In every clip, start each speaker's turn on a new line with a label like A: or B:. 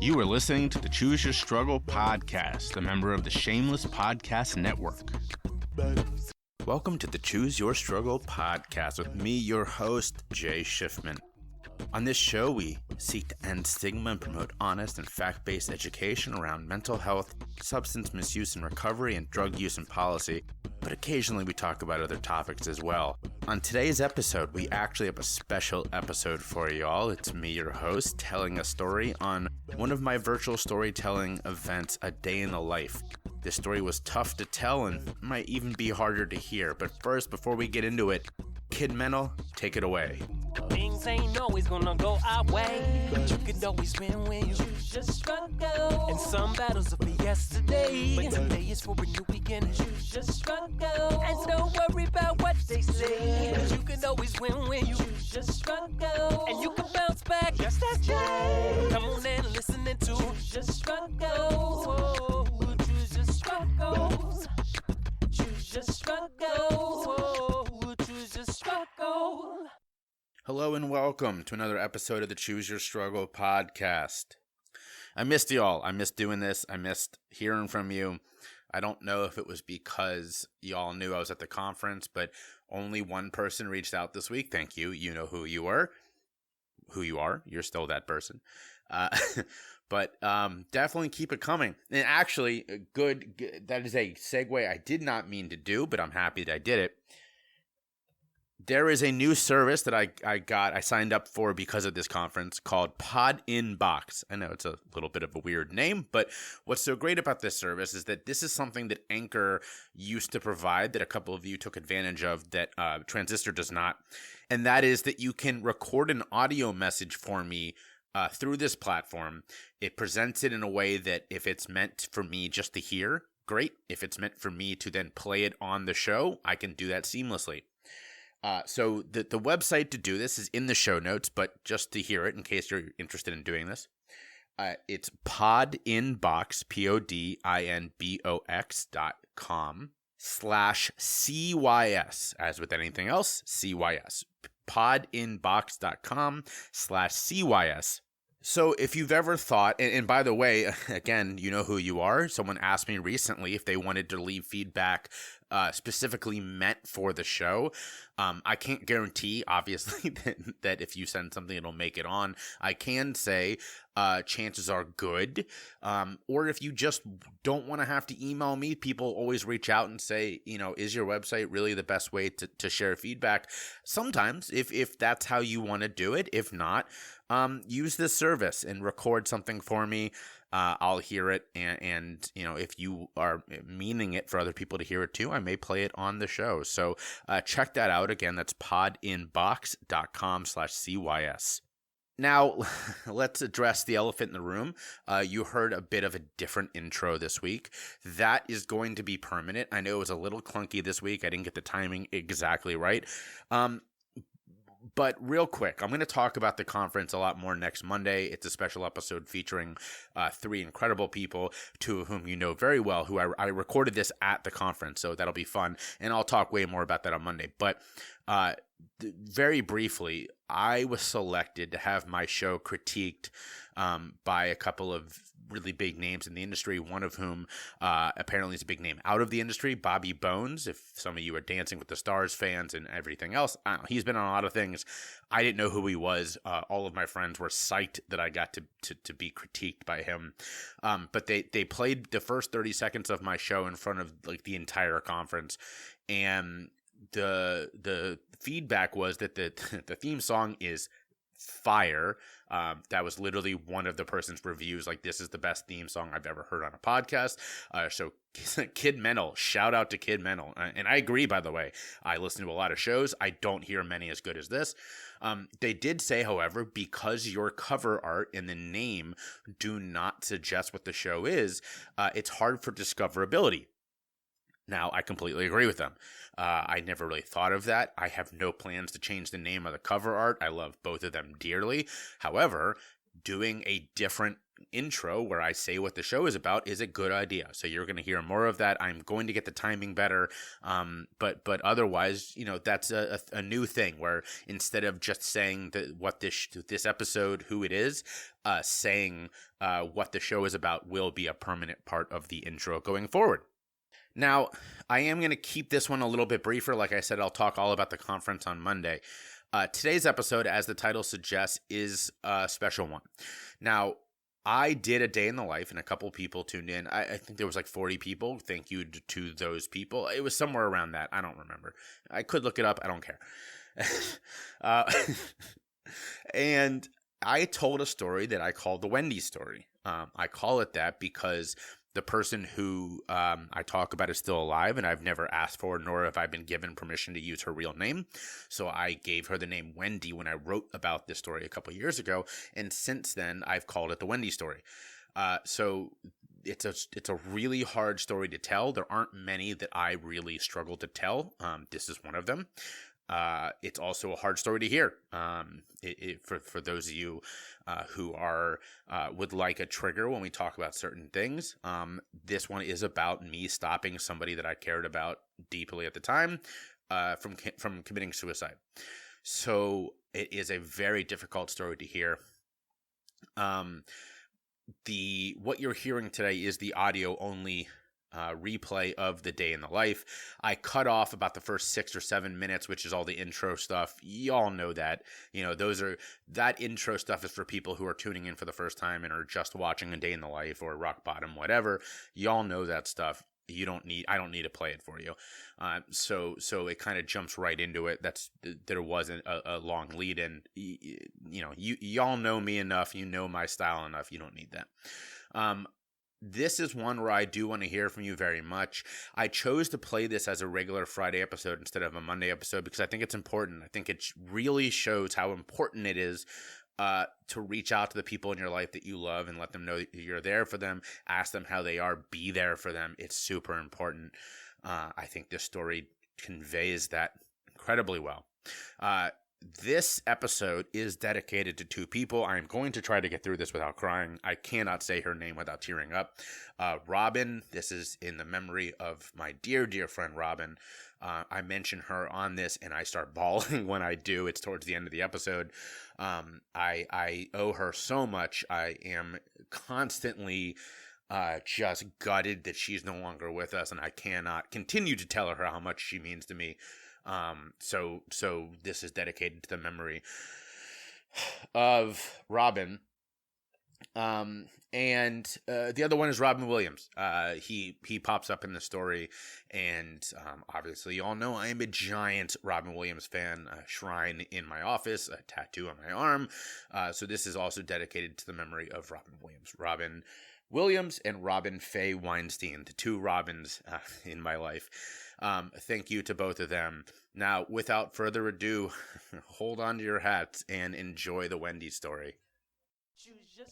A: You are listening to the Choose Your Struggle podcast, a member of the Shameless Podcast Network. Welcome to the Choose Your Struggle podcast with me, your host, Jay Shifman. On this show, we seek to end stigma and promote honest and fact-based education around mental health, substance misuse and recovery, and drug use and policy, but occasionally we talk about other topics as well. On today's episode, we actually have a special episode for y'all. It's me, your host, telling a story on one of my virtual storytelling events, A Day in the Life. This story was tough to tell and might even be harder to hear, but first, before we get into it, Kid Mental, take it away.
B: Things ain't always gonna go our way, but you can always win when you choose your struggle. And some battles are for yesterday, but today is for a new beginning. Choose your struggle, and don't worry about what they say, but you can always win when you choose your struggle. And you can bounce back just as Jay. Come on and listen to Choose Your Struggle. Choose your struggles. Choose your struggle. Choose your struggle.
A: Hello and welcome to another episode of the Choose Your Struggle podcast. I missed y'all. I missed doing this. I missed hearing from you. I don't know if it was because y'all knew I was at the conference, but only one person reached out this week. Thank you. You know who you are. Who you are. You're still that person. But definitely keep it coming. And actually, good. That is a segue I did not mean to do, but I'm happy that I did it. There is a new service that I signed up for because of this conference called Pod Inbox. I know it's a little bit of a weird name, but what's so great about this service is that this is something that Anchor used to provide that a couple of you took advantage of that Transistor does not. And that is that you can record an audio message for me through this platform. It presents it in a way that if it's meant for me just to hear, great. If it's meant for me to then play it on the show, I can do that seamlessly. So the website to do this is in the show notes, but just to hear it in case you're interested in doing this, it's podinbox, podinbox.com/CYS, as with anything else, CYS, podinbox.com/CYS. So if you've ever thought, and by the way, again, you know who you are. Someone asked me recently if they wanted to leave feedback specifically meant for the show. I can't guarantee, obviously, that if you send something, it'll make it on. I can say chances are good. Or if you just don't want to have to email me, people always reach out and say, is your website really the best way to share feedback? Sometimes, if that's how you want to do it. If not, use this service and record something for me. I'll hear it, and if you are meaning it for other people to hear it too, I may play it on the show. So check that out. Again, that's podinbox.com/CYS. Now, let's address the elephant in the room. You heard a bit of a different intro this week. That is going to be permanent. I know it was a little clunky this week. I didn't get the timing exactly right. But real quick, I'm going to talk about the conference a lot more next Monday. It's a special episode featuring 3 incredible people, 2 of whom you know very well, who I recorded this at the conference, so that'll be fun. And I'll talk way more about that on Monday. But very briefly, I was selected to have my show critiqued by a couple of really big names in the industry, one of whom apparently is a big name out of the industry, Bobby Bones. If some of you are Dancing with the Stars fans and everything else, he's been on a lot of things. I didn't know who he was. All of my friends were psyched that I got to be critiqued by him. But they played the first 30 seconds of my show in front of like the entire conference, and the feedback was that the theme song is fire. That was literally one of the person's reviews. Like, this is the best theme song I've ever heard on a podcast. So Kid Mental, shout out to Kid Mental. And I agree, by the way. I listen to a lot of shows. I don't hear many as good as this. They did say, however, because your cover art and the name do not suggest what the show is, it's hard for discoverability. Now, I completely agree with them. I never really thought of that. I have no plans to change the name of the cover art. I love both of them dearly. However, doing a different intro where I say what the show is about is a good idea. So you're going to hear more of that. I'm going to get the timing better. But otherwise, that's a new thing where instead of just saying what this episode, who it is, saying what the show is about will be a permanent part of the intro going forward. Now, I am going to keep this one a little bit briefer. Like I said, I'll talk all about the conference on Monday. Today's episode, as the title suggests, is a special one. Now, I did a day in the life, and a couple people tuned in. I think there was like 40 people. Thank you to those people. It was somewhere around that. I don't remember. I could look it up. I don't care. And I told a story that I called the Wendy story. I call it that because the person who I talk about is still alive, and I've never asked for nor have I been given permission to use her real name. So I gave her the name Wendy when I wrote about this story a couple of years ago, and since then I've called it the Wendy story. So it's a really hard story to tell. There aren't many that I really struggle to tell. This is one of them. It's also a hard story to hear. For those of you who are would like a trigger when we talk about certain things, this one is about me stopping somebody that I cared about deeply at the time from committing suicide. So it is a very difficult story to hear. What you're hearing today is the audio only replay of the day in the life. I cut off about the first 6 or 7 minutes, which is all the intro stuff. Y'all know that. That intro stuff is for people who are tuning in for the first time and are just watching a day in the life or rock bottom, whatever. Y'all know that stuff. I don't need to play it for you. So it kind of jumps right into it. There wasn't a long lead in. Y'all know me enough. You know my style enough. You don't need that. This is one where I do want to hear from you very much. I chose to play this as a regular Friday episode instead of a Monday episode because I think it's important. I think it really shows how important it is to reach out to the people in your life that you love and let them know that you're there for them. Ask them how they are. Be there for them. It's super important. I think this story conveys that incredibly well. This episode is dedicated to 2 people. I'm going to try to get through this without crying. I cannot say her name without tearing up. Robin, this is in the memory of my dear, dear friend Robin. I mention her on this and I start bawling when I do. It's towards the end of the episode. I owe her so much. I am constantly just gutted that she's no longer with us, and I cannot continue to tell her how much she means to me. So this is dedicated to the memory of Robin. And the other one is Robin Williams. He pops up in the story, and obviously you all know I am a giant Robin Williams fan. A shrine in my office, a tattoo on my arm. So this is also dedicated to the memory of Robin Williams. Robin Williams and Robin Faye Weinstein, the 2 Robins in my life. Thank you to both of them. Now, without further ado, hold on to your hats and enjoy the Wendy story.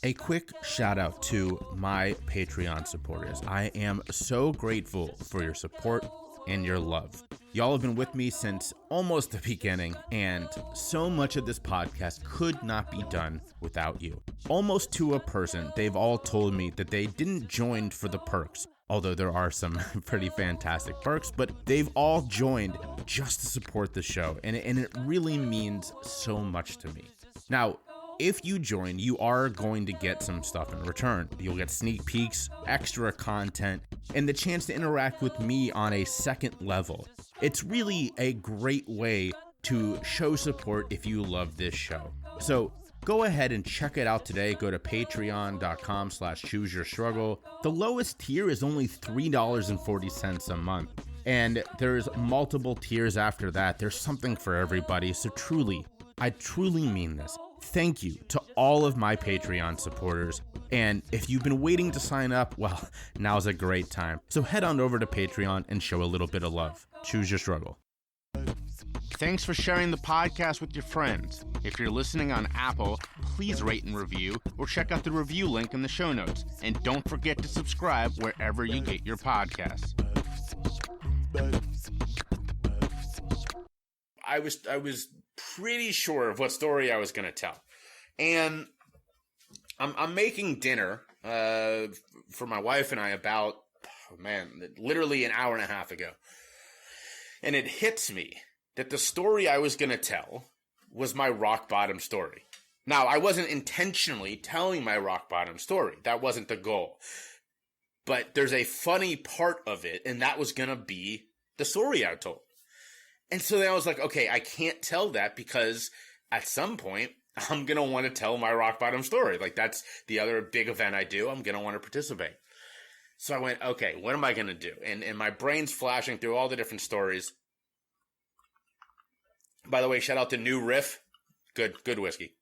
A: A quick shout out to my Patreon supporters. I am so grateful for your support and your love. Y'all have been with me since almost the beginning, and so much of this podcast could not be done without you. Almost to a person, they've all told me that they didn't join for the perks, although there are some pretty fantastic perks, but they've all joined just to support the show, and it really means so much to me. Now, if you join, you are going to get some stuff in return. You'll get sneak peeks, extra content, and the chance to interact with me on a second level. It's really a great way to show support if you love this show. So go ahead and check it out today. Go to patreon.com/chooseyourstruggle. The lowest tier is only $3.40 a month. And there's multiple tiers after that. There's something for everybody. So I truly mean this. Thank you to all of my Patreon supporters. And if you've been waiting to sign up, well, now's a great time. So head on over to Patreon and show a little bit of love. Choose your struggle. Thanks for sharing the podcast with your friends. If you're listening on Apple, please rate and review or check out the review link in the show notes. And don't forget to subscribe wherever you get your podcasts. I was pretty sure of what story I was going to tell. And I'm making dinner for my wife and I about, literally an hour and a half ago. And it hits me that the story I was going to tell was my rock bottom story. Now, I wasn't intentionally telling my rock bottom story. That wasn't the goal. But there's a funny part of it, and that was going to be the story I told. And so then I was like, okay, I can't tell that because at some point, I'm going to want to tell my rock bottom story. Like, that's the other big event I do. I'm going to want to participate. So I went, okay, what am I going to do? And my brain's flashing through all the different stories. By the way, shout out to New Riff. Good whiskey.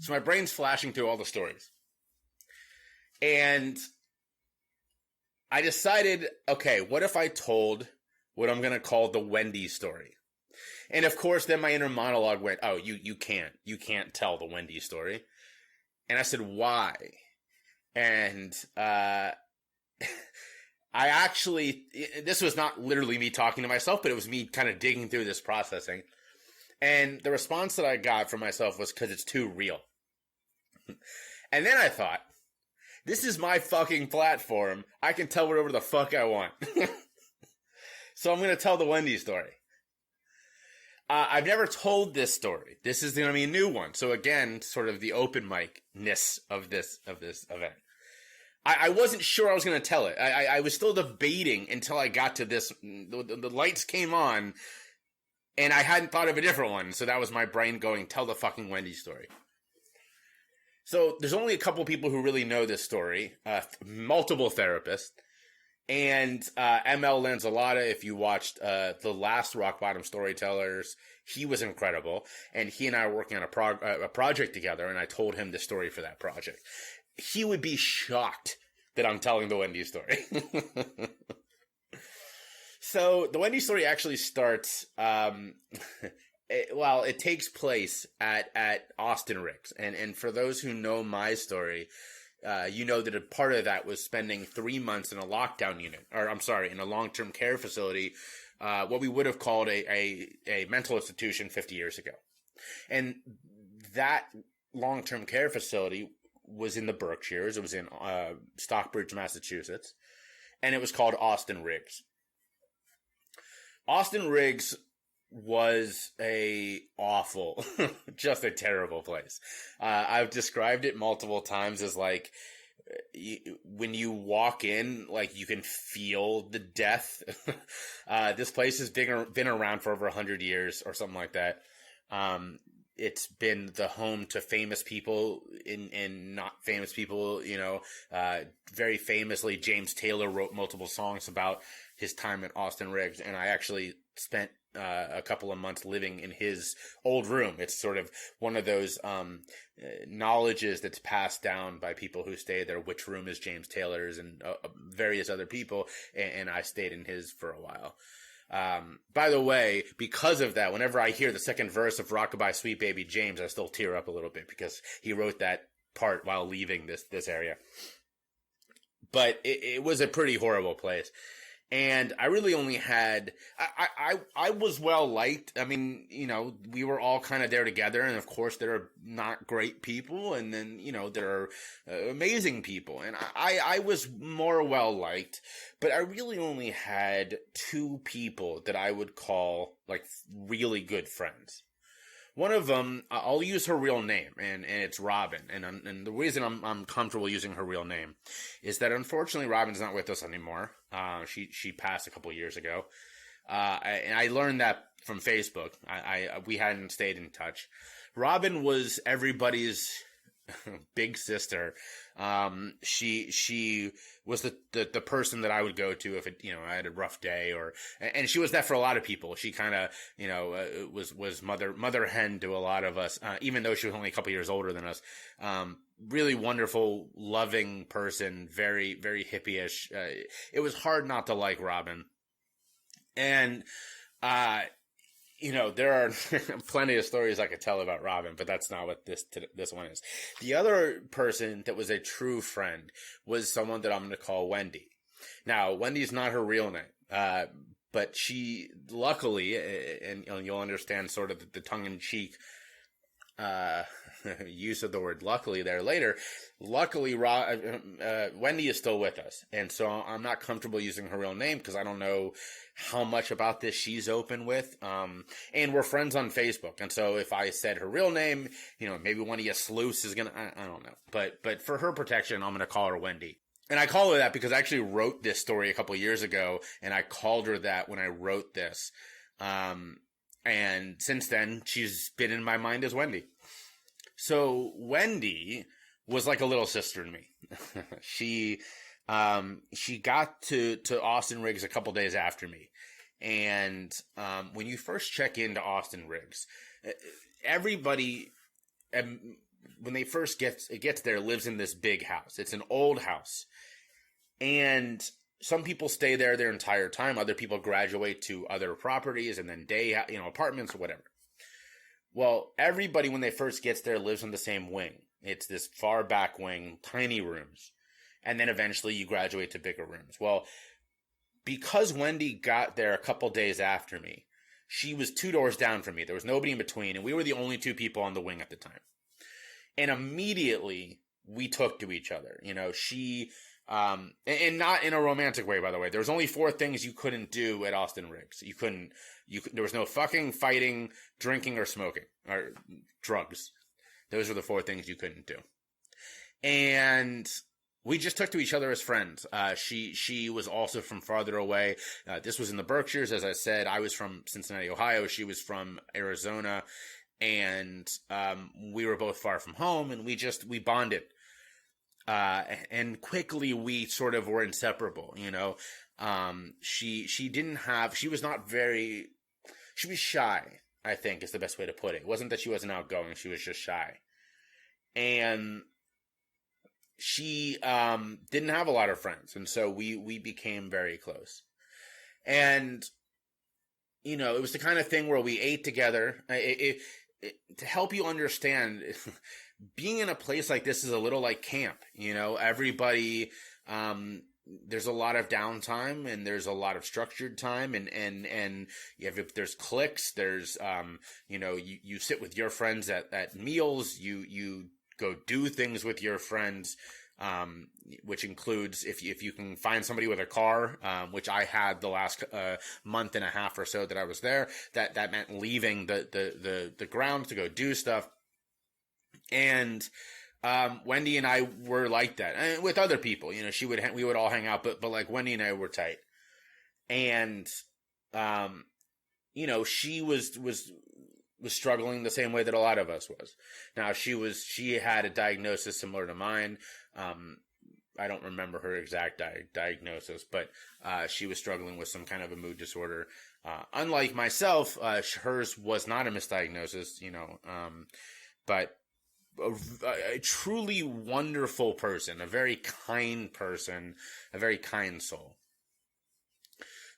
A: So my brain's flashing through all the stories. And I decided, okay, what if I told what I'm going to call the Wendy story? And of course, then my inner monologue went, oh, you can't tell the Wendy story. And I said, why? And I actually, this was not literally me talking to myself, but it was me kind of digging through this processing. And the response that I got from myself was because it's too real. And then I thought, this is my fucking platform. I can tell whatever the fuck I want. So I'm going to tell the Wendy story. I've never told this story. This is going to be a new one. So again, sort of the open mic-ness of this event. I wasn't sure I was going to tell it. I was still debating until I got to this. The lights came on, and I hadn't thought of a different one. So that was my brain going, tell the fucking Wendy story. So there's only a couple people who really know this story. Multiple therapists. And ML Lanzolata, if you watched the last Rock Bottom Storytellers, he was incredible. And he and I were working on a project together, and I told him the story for that project. He would be shocked that I'm telling the Wendy story. So the Wendy story actually starts, it takes place at Austen Riggs. And for those who know my story, you know that a part of that was spending 3 months in a lockdown unit, in a long-term care facility, what we would have called a mental institution 50 years ago. And that long-term care facility was in the Berkshires. It was in Stockbridge, Massachusetts, and it was called Austen Riggs. Austen Riggs was just a terrible place. I've described it multiple times as like, when you walk in, like you can feel the death. This place has been around for over 100 years or something like that. It's been the home to famous people and not famous people, very famously, James Taylor wrote multiple songs about his time at Austen Riggs, and I actually spent a couple of months living in his old room. It's sort of one of those knowledges that's passed down by people who stay there. Which room is James Taylor's and various other people, and I stayed in his for a while. By the way, because of that, whenever I hear the second verse of Rockabye Sweet Baby James, I still tear up a little bit because he wrote that part while leaving this area. But it was a pretty horrible place. And I really only had, I was well liked. I mean, we were all kind of there together. And of course, there are not great people. And then, there are amazing people. And I was more well liked. But I really only had 2 people that I would call like really good friends. One of them, I'll use her real name, and it's Robin. And the reason I'm comfortable using her real name is that unfortunately Robin's not with us anymore. She passed a couple of years ago. And I learned that from Facebook. We hadn't stayed in touch. Robin was everybody's big sister. She was the person that I would go to if I had a rough day, and she was that for a lot of people. She kind of, was mother hen to a lot of us, even though she was only a couple years older than us. Really wonderful, loving person, very, very hippie-ish. It was hard not to like Robin. And, there are plenty of stories I could tell about Robin, but that's not what this one is. The other person that was a true friend was someone that I'm going to call Wendy. Now, Wendy's not her real name, but she, luckily, and you'll understand sort of the tongue-in-cheek use of the word luckily there later. Luckily, Wendy is still with us. And so I'm not comfortable using her real name because I don't know how much about this she's open with. And we're friends on Facebook. And so if I said her real name, maybe one of you sleuths is going to, I don't know. But for her protection, I'm going to call her Wendy. And I call her that because I actually wrote this story a couple years ago, and I called her that when I wrote this. And since then, she's been in my mind as Wendy. So Wendy was like a little sister to me. She got to Austen Riggs a couple days after me. And when you first check into Austen Riggs, everybody, when they first gets there, lives in this big house. It's an old house. And some people stay there their entire time. Other people graduate to other properties and then apartments or whatever. Well, everybody, when they first gets there, lives in the same wing. It's this far back wing, tiny rooms. And then eventually you graduate to bigger rooms. Well, because Wendy got there a couple days after me, she was 2 doors down from me. There was nobody in between. And we were the only 2 people on the wing at the time. And immediately we took to each other. She... and not in a romantic way, by the way. There was only 4 things you couldn't do at Austen Riggs. There was no fucking, fighting, drinking, or smoking, or drugs. Those were the 4 things you couldn't do. And we just took to each other as friends. She was also from farther away. This was in the Berkshires, as I said. I was from Cincinnati, Ohio. She was from Arizona. And, we were both far from home, and we bonded. And quickly we sort of were inseparable, she was shy, I think is the best way to put it. It wasn't that she wasn't outgoing. She was just shy. And she, didn't have a lot of friends. And so we became very close. And, it was the kind of thing where we ate together. To help you understand, being in a place like this is a little like camp. Everybody, there's a lot of downtime and there's a lot of structured time, and there's cliques, there's, you sit with your friends at meals, you go do things with your friends, which includes if you can find somebody with a car, which I had the last month and a half or so that I was there, that meant leaving the grounds to go do stuff. And Wendy and I were like that, and with other people, we would all hang out, but like Wendy and I were tight. And she was struggling the same way that a lot of us was. Now she had a diagnosis similar to mine. I don't remember her exact diagnosis, but she was struggling with some kind of a mood disorder. Unlike myself, hers was not a misdiagnosis, but a truly wonderful person, a very kind person, a very kind soul.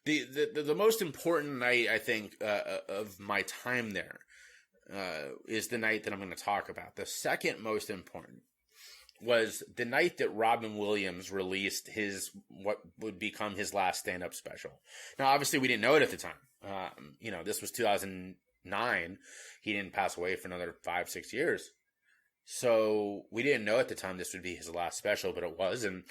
A: The most important night, I think, of my time there is the night that I'm going to talk about. The second most important was the night that Robin Williams released what would become his last stand-up special. Now, obviously, we didn't know it at the time. This was 2009. He didn't pass away for another 5-6 years. So we didn't know at the time this would be his last special, but it was. And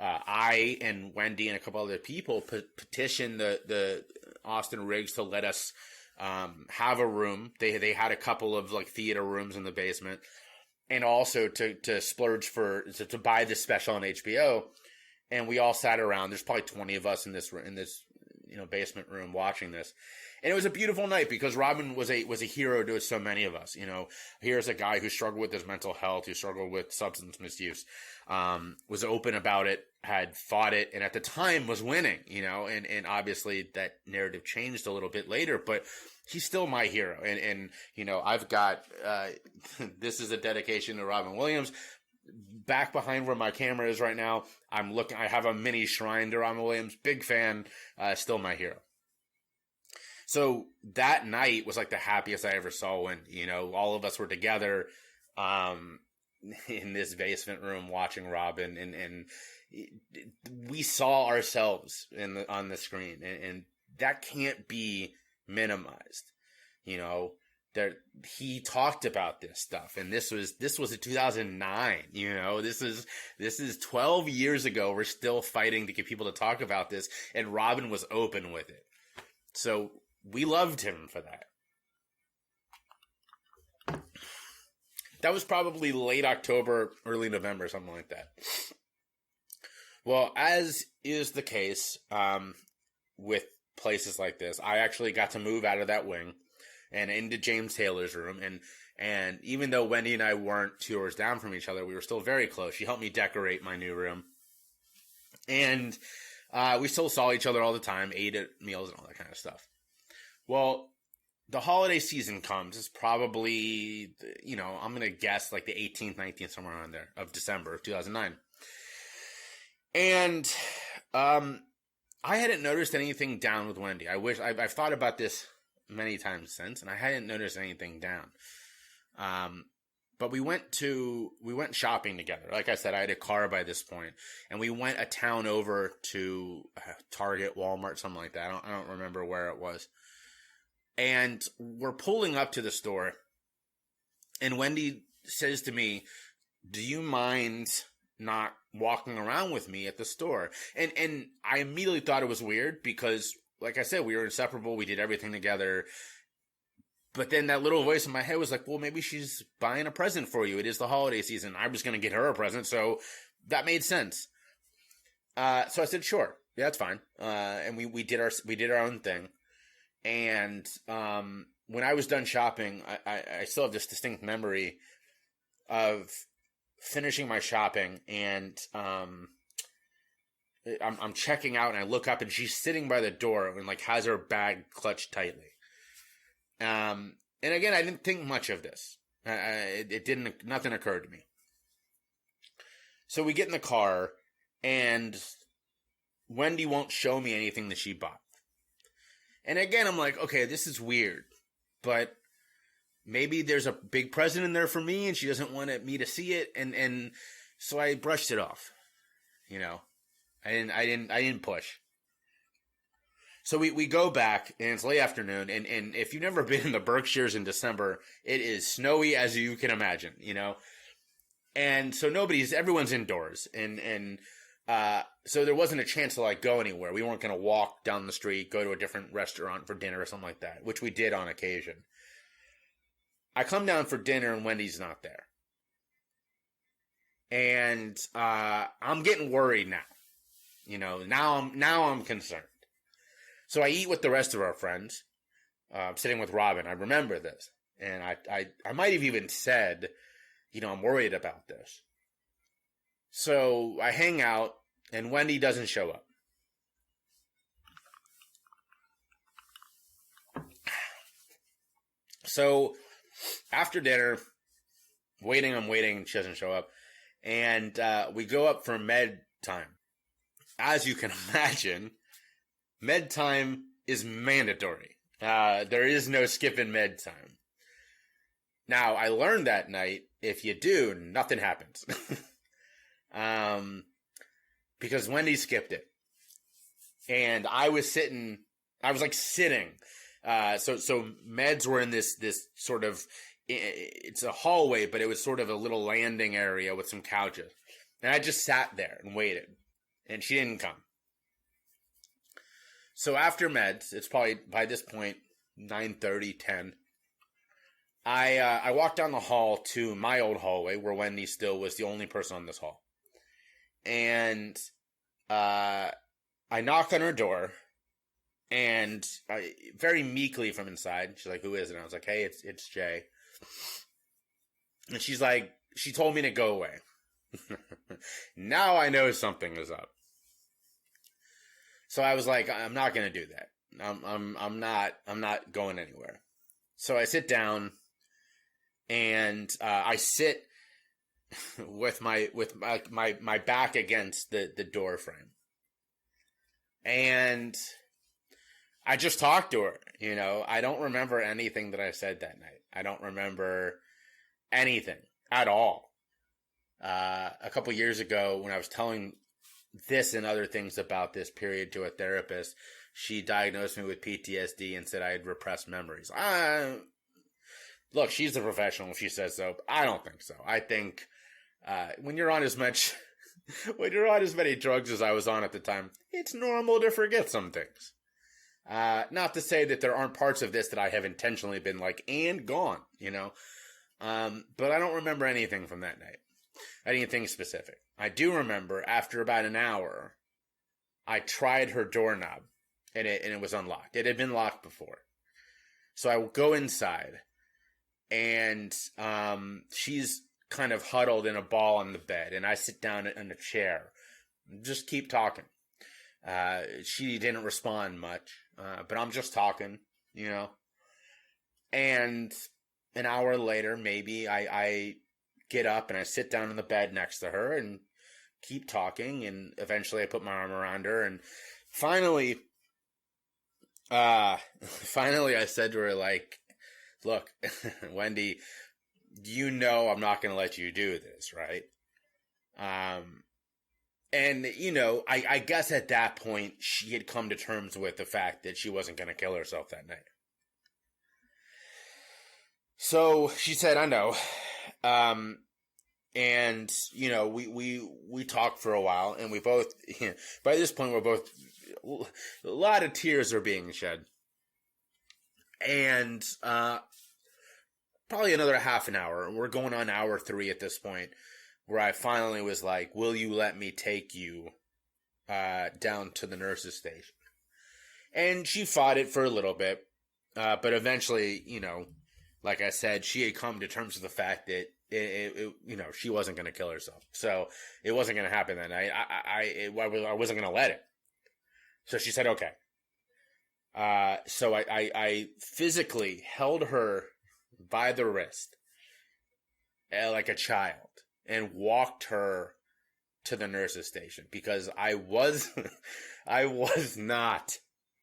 A: I and Wendy and a couple other people petitioned the Austen Riggs to let us have a room. They had a couple of like theater rooms in the basement, and also to splurge to buy this special on HBO. And we all sat around. There's probably 20 of us in this basement room watching this. And it was a beautiful night because Robin was a hero to so many of us. Here's a guy who struggled with his mental health, who struggled with substance misuse, was open about it, had fought it, and at the time was winning, and obviously that narrative changed a little bit later, but he's still my hero. And I've got, this is a dedication to Robin Williams. Back behind where my camera is right now, I have a mini shrine to Robin Williams. Big fan, still my hero. So that night was like the happiest I ever saw when, all of us were together in this basement room watching Robin, and we saw ourselves on the screen, and that can't be minimized. there, he talked about this stuff, and this was in 2009. You know, this is 12 years ago. We're still fighting to get people to talk about this, and Robin was open with it. So we loved him for that. That was probably late October, early November, something like that. Well, as is the case with places like this, I actually got to move out of that wing and into James Taylor's room. And even though Wendy and I weren't 2 doors down from each other, we were still very close. She helped me decorate my new room. And we still saw each other all the time, ate at meals and all that kind of stuff. Well, the holiday season comes. It's probably, you know, I'm going to guess like the 18th, 19th, somewhere around there of December of 2009. And I hadn't noticed anything down with Wendy. I've thought about this many times since, and I hadn't noticed anything down. But we went shopping together. Like I said, I had a car by this point, and we went a town over to Target, Walmart, something like that. I don't remember where it was. And we're pulling up to the store, and Wendy says to me, "Do you mind not walking around with me at the store?" And I immediately thought it was weird because, like I said, we were inseparable. We did everything together. But then that little voice in my head was like, well, maybe she's buying a present for you. It is the holiday season. I was going to get her a present, so that made sense. So I said, sure. Yeah, that's fine. And we did our own thing. And when I was done shopping, I still have this distinct memory of finishing my shopping, and I'm checking out, and I look up, and she's sitting by the door and like has her bag clutched tightly. And again, I didn't think much of this. Nothing occurred to me. So we get in the car, and Wendy won't show me anything that she bought. And again, I'm like, okay, this is weird, but maybe there's a big present in there for me, and she doesn't want me to see it, and so I brushed it off. You know, I didn't push. So we go back, and it's late afternoon, and if you've never been in the Berkshires in December, it is snowy as you can imagine, you know. And so everyone's indoors, and so there wasn't a chance to like go anywhere. We weren't going to walk down the street, go to a different restaurant for dinner or something like that, which we did on occasion. I come down for dinner, and Wendy's not there. And I'm getting worried now. You know, now I'm concerned. So I eat with the rest of our friends. I'm sitting with Robin. I remember this. And I might have even said, you know, I'm worried about this. So I hang out, and Wendy doesn't show up. So after dinner, I'm waiting, she doesn't show up. And we go up for med time. As you can imagine, med time is mandatory. There is no skipping med time. Now, I learned that night, if you do, nothing happens. Because Wendy skipped it. And I was sitting. So meds were in this sort of, it's a hallway, but it was sort of a little landing area with some couches. And I just sat there and waited. And she didn't come. So after meds, it's probably by this point 9:30, 10. I walked down the hall to my old hallway where Wendy still was the only person on this hall. And I knocked on her door, and very meekly from inside, she's like, "Who is it?" And I was like, "Hey, it's Jay." And she's like, she told me to go away. Now I know something is up. So I was like, I'm not going to do that. I'm not going anywhere. So I sit down, and I sit with my back against the door frame. And I just talked to her, you know. I don't remember anything that I said that night. I don't remember anything at all. A couple years ago, when I was telling this and other things about this period to a therapist, she diagnosed me with PTSD and said I had repressed memories. look, she's a professional if she says so. But I don't think so. I think when you're on as much, when you're on as many drugs as I was on at the time, it's normal to forget some things. Not to say that there aren't parts of this that I have intentionally been like, and gone, you know. But I don't remember anything from that night. Anything specific. I do remember after about an hour, I tried her doorknob and it was unlocked. It had been locked before. So I go inside and she's kind of huddled in a ball on the bed, and I sit down in a chair, just keep talking. She didn't respond much, but I'm just talking, you know. And an hour later, maybe, I get up and I sit down in the bed next to her and keep talking, and eventually I put my arm around her, and finally I said to her, like, look, Wendy, you know I'm not going to let you do this, right? And, you know, I guess at that point, she had come to terms with the fact that she wasn't going to kill herself that night. So she said, I know. And, you know, we talked for a while, and we both, by this point, we're both, a lot of tears are being shed. And, probably another half an hour. We're going on hour 3 at this point, where I finally was like, will you let me take you down to the nurse's station? And she fought it for a little bit, but eventually, you know, like I said, she had come to terms with the fact that it you know, she wasn't going to kill herself. So it wasn't going to happen that night. I wasn't going to let it. So she said, okay. So I physically held her by the wrist like a child and walked her to the nurse's station, because I was not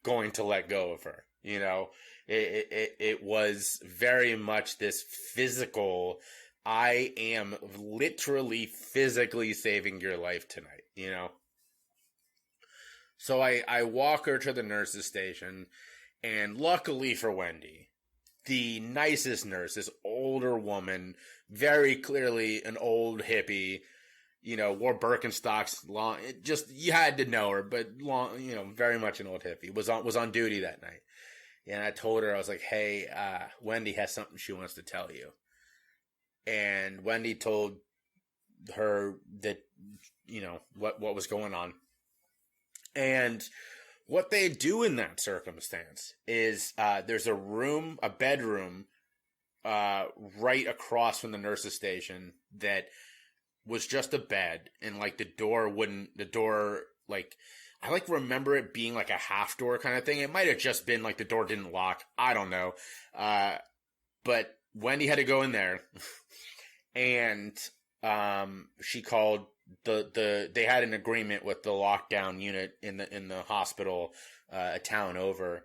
A: going to let go of her. You know, it was very much this physical, I am literally physically saving your life tonight, you know? So I walk her to the nurse's station, and luckily for Wendy, the nicest nurse, this older woman, very clearly an old hippie, you know, wore Birkenstocks, long, just, you had to know her, but long, you know, very much an old hippie, was on duty that night. And I told her, I was like, hey, Wendy has something she wants to tell you. And Wendy told her that, you know, what was going on. And what they do in that circumstance is there's a bedroom right across from the nurse's station that was just a bed, and like the door, like, I like remember it being like a half door kind of thing. It might have just been like the door didn't lock. I don't know. But Wendy had to go in there, and she called they had an agreement with the lockdown unit in the hospital a town over,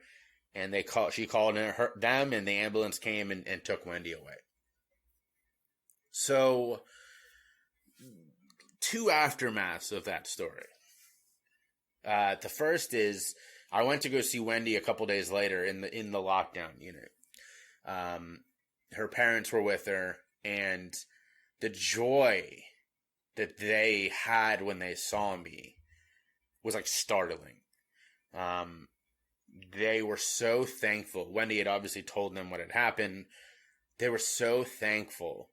A: and she called them, and the ambulance came and took Wendy away. So, 2 aftermaths of that story. The first is I went to go see Wendy a couple days later in the lockdown unit. Her parents were with her, and the joy that they had when they saw me was like startling. They were so thankful. Wendy had obviously told them what had happened. They were so thankful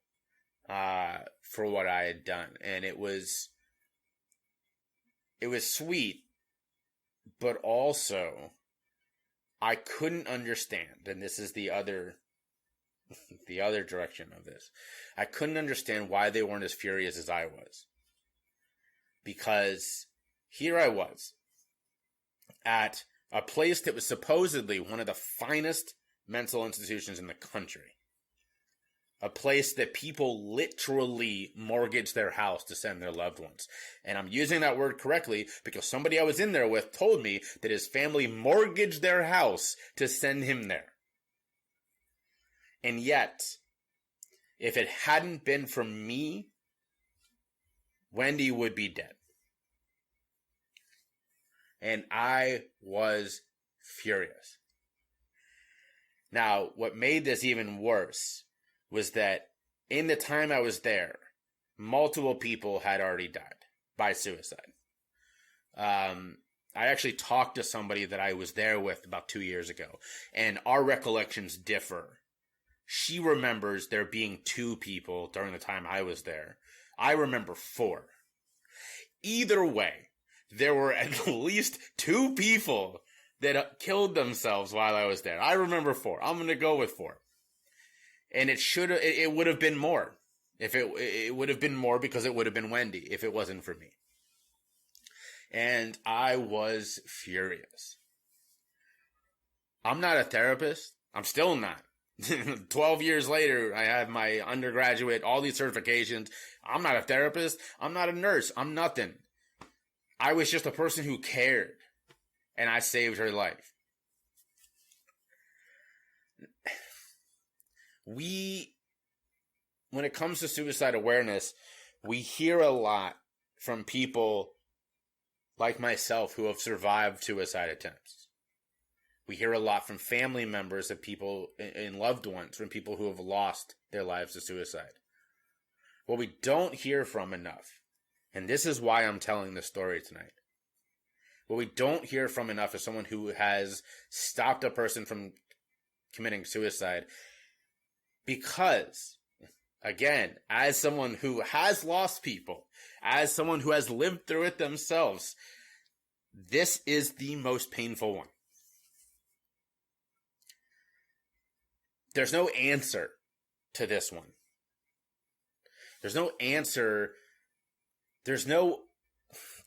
A: for what I had done, and it was sweet, but also I couldn't understand, and this is the other direction of this. I couldn't understand why they weren't as furious as I was. Because here I was at a place that was supposedly one of the finest mental institutions in the country. A place that people literally mortgage their house to send their loved ones. And I'm using that word correctly because somebody I was in there with told me that his family mortgaged their house to send him there. And yet, if it hadn't been for me, Wendy would be dead. And I was furious. Now, what made this even worse was that in the time I was there, multiple people had already died by suicide. I actually talked to somebody that I was there with about 2 years ago, and our recollections differ. She remembers there being 2 people during the time I was there. I remember 4. Either way, there were at least 2 people that killed themselves while I was there. I remember 4. I'm going to go with 4. And it would have been more. If it would have been more because it would have been Wendy if it wasn't for me. And I was furious. I'm not a therapist. I'm still not. 12 years later, I have my undergraduate, all these certifications. I'm not a therapist. I'm not a nurse. I'm nothing. I was just a person who cared. And I saved her life. When it comes to suicide awareness, we hear a lot from people like myself who have survived suicide attempts. We hear a lot from family members of people and loved ones, from people who have lost their lives to suicide. What we don't hear from enough, and this is why I'm telling this story tonight, what we don't hear from enough is someone who has stopped a person from committing suicide. Because, again, as someone who has lost people, as someone who has lived through it themselves, this is the most painful one. There's no answer to this one. There's no answer. There's no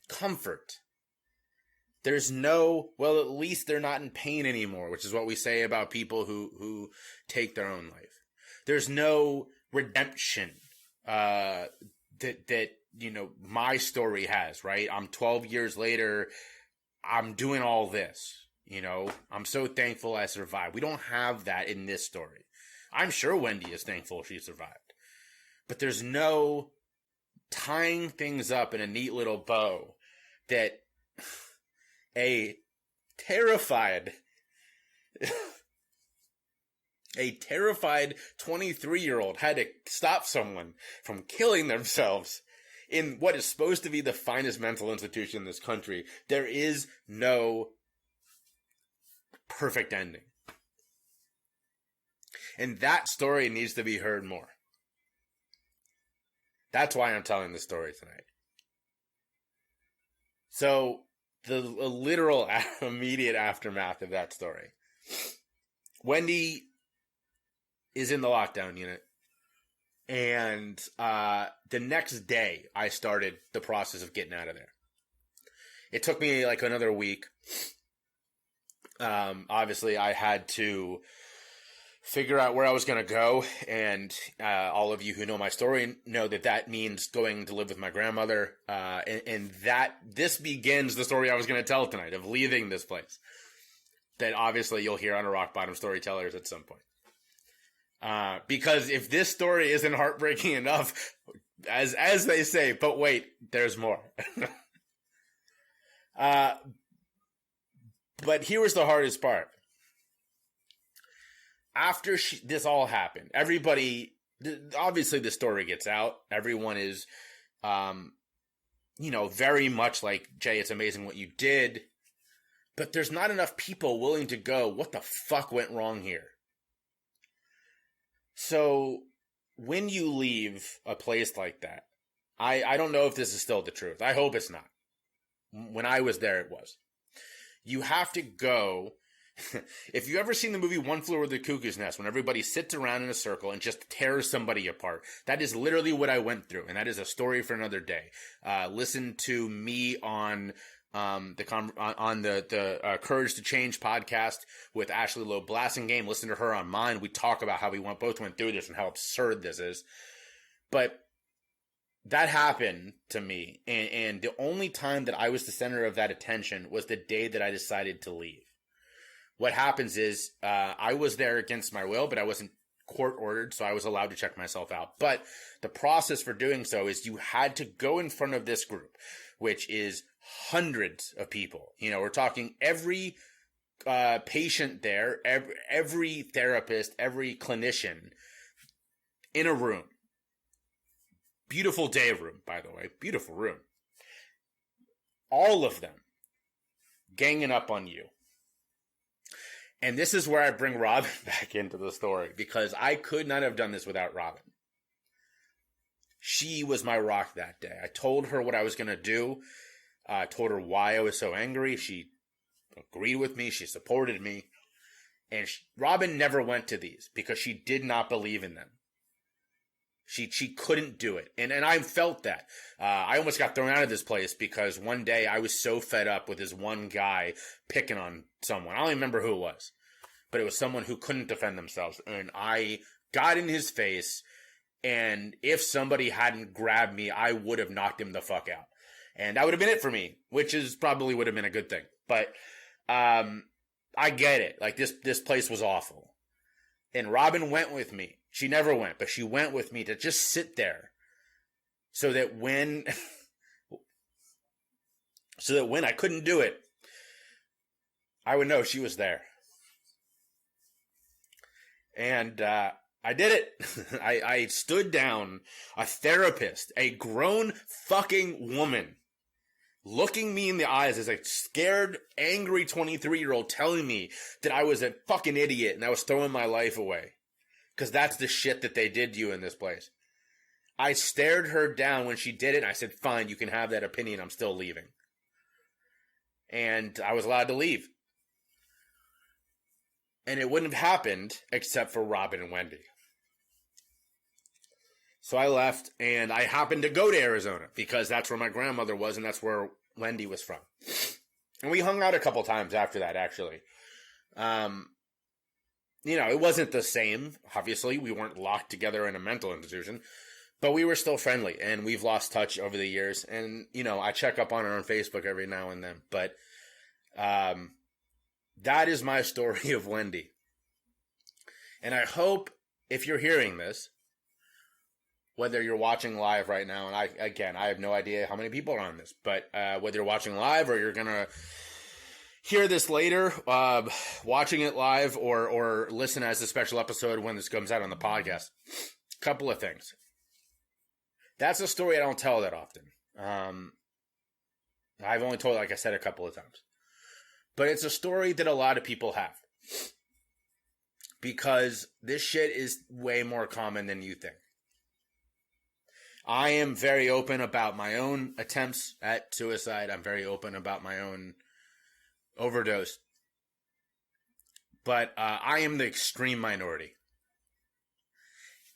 A: comfort. There's no, well, at least they're not in pain anymore, which is what we say about people who take their own life. There's no redemption that my story has, right? I'm 12 years later. I'm doing all this, I'm so thankful I survived. We don't have that in this story. I'm sure Wendy is thankful she survived. But there's no tying things up in a neat little bow that a terrified 23-year-old had to stop someone from killing themselves in what is supposed to be the finest mental institution in this country. There is no perfect ending. And that story needs to be heard more. That's why I'm telling this story tonight. So, the literal immediate aftermath of that story. Wendy is in the lockdown unit. And the next day, I started the process of getting out of there. It took me like another week. Obviously, I had to figure out where I was going to go. And all of you who know my story know that means going to live with my grandmother. And this begins the story I was going to tell tonight of leaving this place. That obviously you'll hear on a Rock Bottom Storytellers at some point. Because if this story isn't heartbreaking enough, as they say, but wait, there's more. But here was the hardest part. After this all happened, everybody, obviously the story gets out. Everyone is, very much like, Jay, it's amazing what you did. But there's not enough people willing to go, what the fuck went wrong here? So, when you leave a place like that, I don't know if this is still the truth. I hope it's not. When I was there, it was. You have to go. If you've ever seen the movie One Flew Over the Cuckoo's Nest, when everybody sits around in a circle and just tears somebody apart, that is literally what I went through, and that is a story for another day. Listen to me on the Courage to Change podcast with Ashley Lowe Blassingame. Listen to her on mine. We talk about how we both went through this and how absurd this is. But that happened to me, and the only time that I was the center of that attention was the day that I decided to leave. What happens is I was there against my will, but I wasn't court ordered, so I was allowed to check myself out. But the process for doing so is you had to go in front of this group, which is hundreds of people. We're talking every patient there, every therapist, every clinician, in a room. Beautiful day room, by the way. Beautiful room. All of them ganging up on you. And this is where I bring Robin back into the story, because I could not have done this without Robin. She was my rock that day. I told her what I was going to do. I told her why I was so angry. She agreed with me. She supported me. And Robin never went to these because she did not believe in them. She couldn't do it. And I felt that. I almost got thrown out of this place because one day I was so fed up with this one guy picking on someone. I don't even remember who it was. But it was someone who couldn't defend themselves. And I got in his face. And if somebody hadn't grabbed me, I would have knocked him the fuck out. And that would have been it for me, which is probably would have been a good thing. But I get it. Like, this place was awful. And Robin went with me. She never went, but she went with me to just sit there. So that when I couldn't do it, I would know she was there. And I did it. I stood down, a therapist, a grown fucking woman, looking me in the eyes as a scared, angry 23-year-old telling me that I was a fucking idiot and I was throwing my life away. Because that's the shit that they did to you in this place. I stared her down when she did it, and I said, fine, you can have that opinion, I'm still leaving. And I was allowed to leave. And it wouldn't have happened except for Robin and Wendy. So I left, and I happened to go to Arizona, because that's where my grandmother was, and that's where Wendy was from. And we hung out a couple times after that, actually. It wasn't the same. Obviously, we weren't locked together in a mental institution, but we were still friendly, and we've lost touch over the years. And, I check up on her on Facebook every now and then, but that is my story of Wendy. And I hope if you're hearing this, whether you're watching live right now, and I have no idea how many people are on this, but whether you're watching live or you're going to hear this later, watching it live or listen as a special episode when this comes out on the podcast. Couple of things. That's a story I don't tell that often. I've only told it, like I said, a couple of times. But it's a story that a lot of people have. Because this shit is way more common than you think. I am very open about my own attempts at suicide. I'm very open about my own overdose. But I am the extreme minority.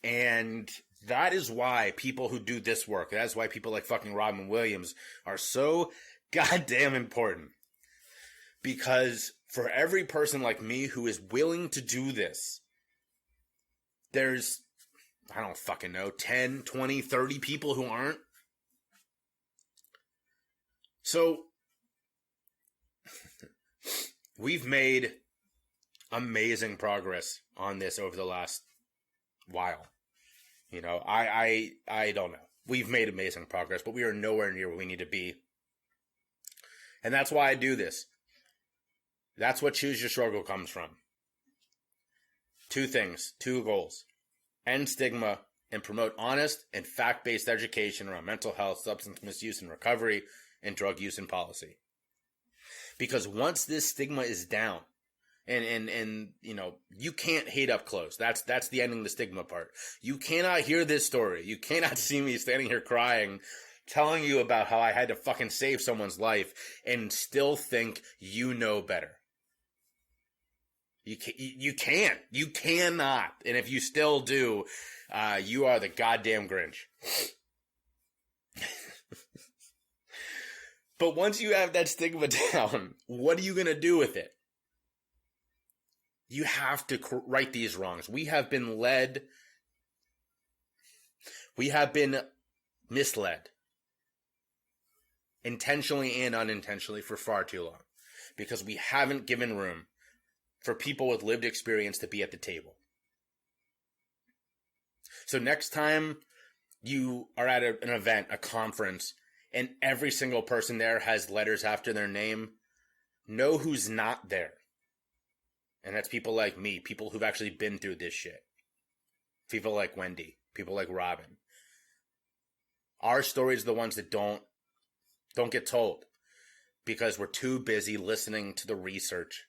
A: And that is why people who do this work, that's why people like fucking Robin Williams are so goddamn important. Because for every person like me who is willing to do this, there's, I don't fucking know, 10, 20, 30 people who aren't. So, we've made amazing progress on this over the last while. I don't know. We've made amazing progress, but we are nowhere near where we need to be. And that's why I do this. That's what Choose Your Struggle comes from. Two things, two goals. End stigma and promote honest and fact-based education around mental health, substance misuse and recovery, and drug use and policy. Because once this stigma is down, and you can't hate up close. That's the ending the stigma part. You cannot hear this story. You cannot see me standing here crying, telling you about how I had to fucking save someone's life and still think you know better. You can't. You cannot. And if you still do, you are the goddamn Grinch. But once you have that stigma down, what are you going to do with it? You have to right these wrongs. We have been led. We have been misled. Intentionally and unintentionally for far too long. Because we haven't given room for people with lived experience to be at the table. So next time you are at an event, a conference, and every single person there has letters after their name, know who's not there. And that's people like me, people who've actually been through this shit. People like Wendy, people like Robin. Our stories are the ones that don't get told because we're too busy listening to the research.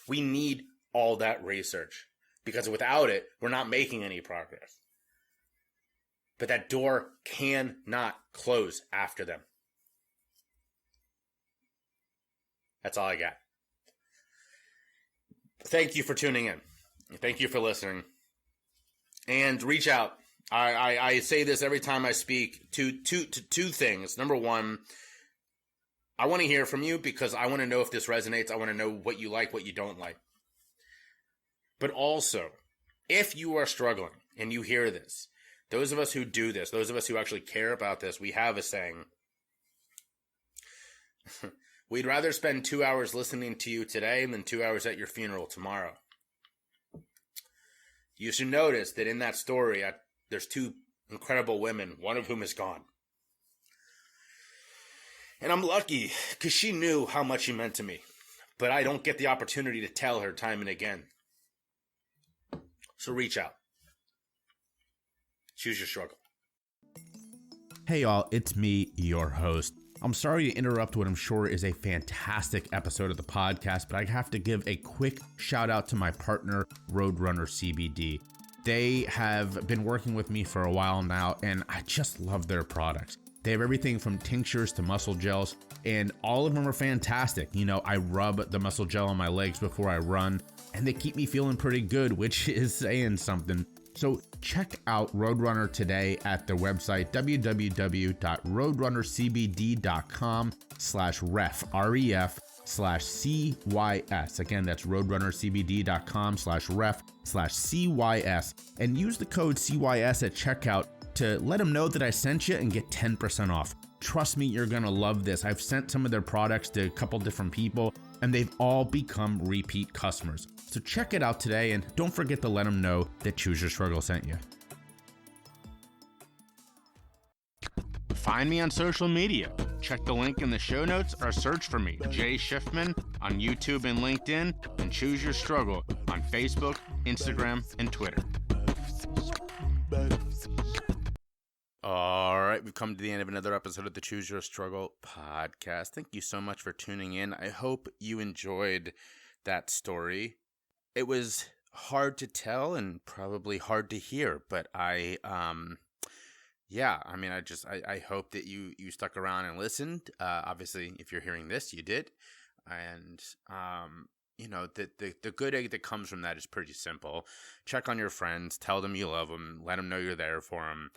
A: We need all that research because without it, we're not making any progress. But that door cannot close after them. That's all I got. Thank you for tuning in. Thank you for listening. And reach out. I say this every time I speak to two things. Number one, I want to hear from you because I want to know if this resonates. I want to know what you like, what you don't like. But also, if you are struggling and you hear this, those of us who do this, those of us who actually care about this, we have a saying. We'd rather spend 2 hours listening to you today than 2 hours at your funeral tomorrow. You should notice that in that story, there's two incredible women, one of whom is gone. And I'm lucky because she knew how much she meant to me. But I don't get the opportunity to tell her time and again. So reach out. Choose your struggle.
C: Hey y'all, it's me, your host. I'm sorry to interrupt what I'm sure is a fantastic episode of the podcast, but I have to give a quick shout out to my partner, Roadrunner CBD. They have been working with me for a while now, and I just love their products. They have everything from tinctures to muscle gels, and all of them are fantastic. You know, I rub the muscle gel on my legs before I run, and they keep me feeling pretty good, which is saying something. So check out Roadrunner today at their website, www.roadrunnercbd.com/ref, REF/CYS. Again, that's roadrunnercbd.com/ref/CYS. And use the code CYS at checkout to let them know that I sent you and get 10% off. Trust me, you're going to love this. I've sent some of their products to a couple different people, and they've all become repeat customers. So check it out today, and don't forget to let them know that Choose Your Struggle sent you. Find me on social media. Check the link in the show notes or search for me, Jay Shifman, on YouTube and LinkedIn, and Choose Your Struggle on Facebook, Instagram, and Twitter.
A: All right, we've come to the end of another episode of the Choose Your Struggle podcast. Thank you so much for tuning in. I hope you enjoyed that story. It was hard to tell and probably hard to hear, but I hope that you stuck around and listened. Obviously, if you're hearing this, you did. And, the good egg that comes from that is pretty simple. Check on your friends, tell them you love them, let them know you're there for them.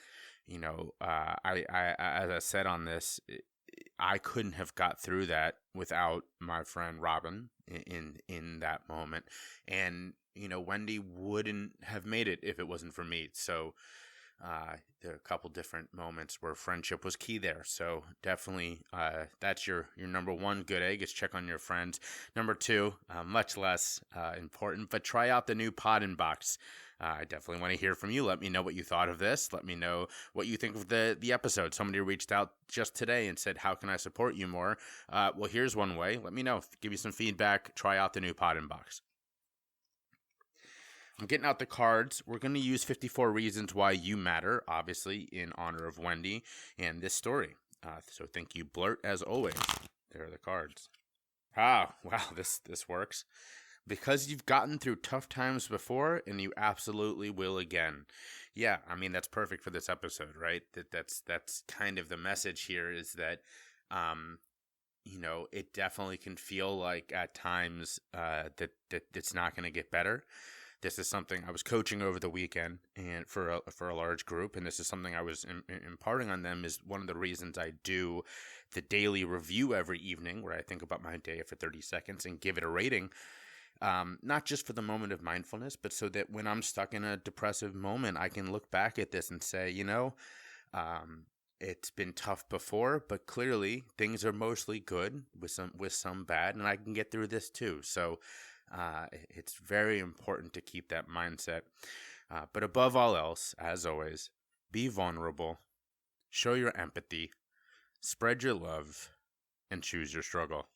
A: I as I said on this, I couldn't have got through that without my friend Robin in that moment. And, Wendy wouldn't have made it if it wasn't for me. So there are a couple different moments where friendship was key there. So definitely that's your number one good egg is check on your friends. Number two, much less important, but try out the new Pod in Box. I definitely want to hear from you. Let me know what you thought of this. Let me know what you think of the episode. Somebody reached out just today and said, how can I support you more? Well, here's one way. Let me know. Give you some feedback. Try out the new Pod in Box. I'm getting out the cards. We're going to use 54 Reasons Why You Matter, obviously, in honor of Wendy and this story. So thank you, Blurt, as always. There are the cards. Wow, this works. Because you've gotten through tough times before, and you absolutely will again. Yeah, I mean, that's perfect for this episode, right? That's kind of the message here is that, it definitely can feel like at times that it's not going to get better. This is something I was coaching over the weekend and for a large group, and this is something I was imparting on them is one of the reasons I do the daily review every evening where I think about my day for 30 seconds and give it a rating. Not just for the moment of mindfulness, but so that when I'm stuck in a depressive moment, I can look back at this and say, it's been tough before, but clearly things are mostly good with some bad, and I can get through this too. So it's very important to keep that mindset. But above all else, as always, be vulnerable, show your empathy, spread your love, and choose your struggle.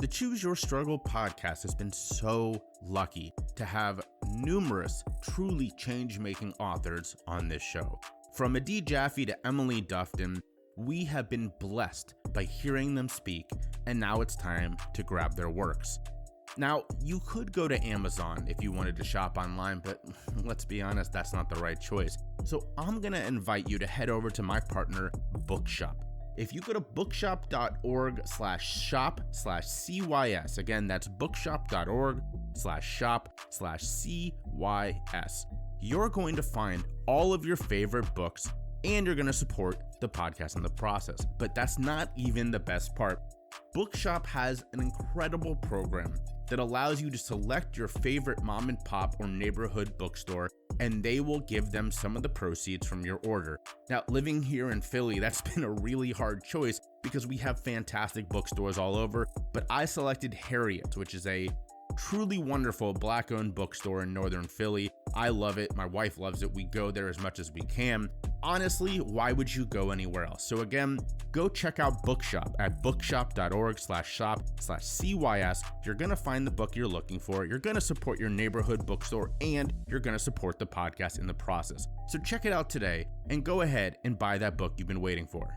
C: The Choose Your Struggle podcast has been so lucky to have numerous truly change-making authors on this show. From Adee Jaffe to Emily Dufton, we have been blessed by hearing them speak, and now it's time to grab their works. Now, you could go to Amazon if you wanted to shop online, but let's be honest, that's not the right choice. So I'm going to invite you to head over to my partner, Bookshop. If you go to bookshop.org/shop/CYS, again, that's bookshop.org/shop/CYS, you're going to find all of your favorite books and you're going to support the podcast in the process. But that's not even the best part. Bookshop has an incredible program that allows you to select your favorite mom and pop or neighborhood bookstore, and they will give them some of the proceeds from your order. Now, living here in Philly, that's been a really hard choice because we have fantastic bookstores all over, but I selected Harriet, which is a truly wonderful Black-owned bookstore in Northern Philly. I love it. My wife loves it. We go there as much as we can. Honestly, why would you go anywhere else? So again, go check out Bookshop at bookshop.org/shop/CYS. You're going to find the book you're looking for. You're going to support your neighborhood bookstore, and you're going to support the podcast in the process. So check it out today and go ahead and buy that book you've been waiting for.